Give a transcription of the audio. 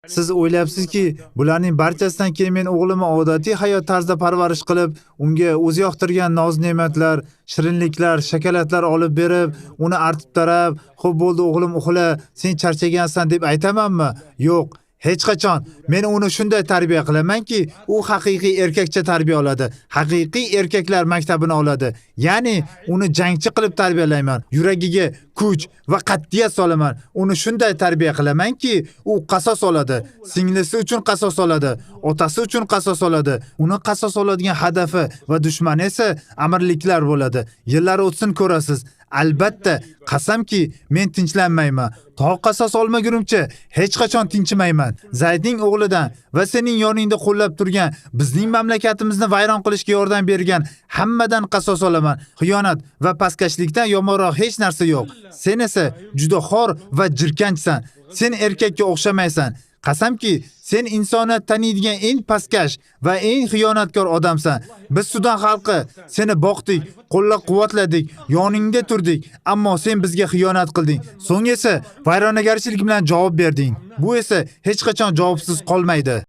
Siz o'ylayapsizki, bularning barchasidan keyin men o'g'limni odatiy hayot tarzida parvarish qilib, unga o'zi yoqtirgan noz-ne'matlar, shirinliklar, shokoladlar olib berib, uni artib tarab, "Xo'p bo'ldi o'g'lim uxla, sen charchagansan" deb aytamanmi? Yo'q. Hech qachon. Men uni shunday tarbiya qilamanki, u haqiqiy erkakcha tarbiya oladi. Haqiqiy erkaklar maktabini oladi. Ya'ni uni jangchi qilib tarbiyalayman. Yuragiga kuch va qat'iyat solaman. Uni shunday tarbiya qilamanki, u qasos oladi. Singlisi uchun qasos oladi. Otasi uchun qasos oladi. Uni qasos oladigan hadafi va dushmani esa amirliklar bo'ladi. Yillar o'tsin ko'rasiz. Albatta, qasamki, men tinchlanmayman. To qasos olmagunimcha hech qachon tinchimayman. Zaydning o'g'lidan va sening yoningda qo'llab turgan, bizning mamlakatimizni vayron qilishga yordam bergan hammadan qasos olaman. Xiyonat va pastkashlikdan yomonroq hech narsa yo'q. Sen esa juda xor va jirkanchsan. Sen erkakka o'xshamaysan. Qasamki, sen insoniyat taniydigan eng pastkash va eng xiyonatkor odamsan. Biz Sudan xalqi seni boqdik, qo'llab-quvvatladik, yoningda turdik, ammo sen bizga xiyonat qilding. So'ng esa vayronagarchilik bilan javob berding. Bu esa hech qachon javobsiz qolmaydi.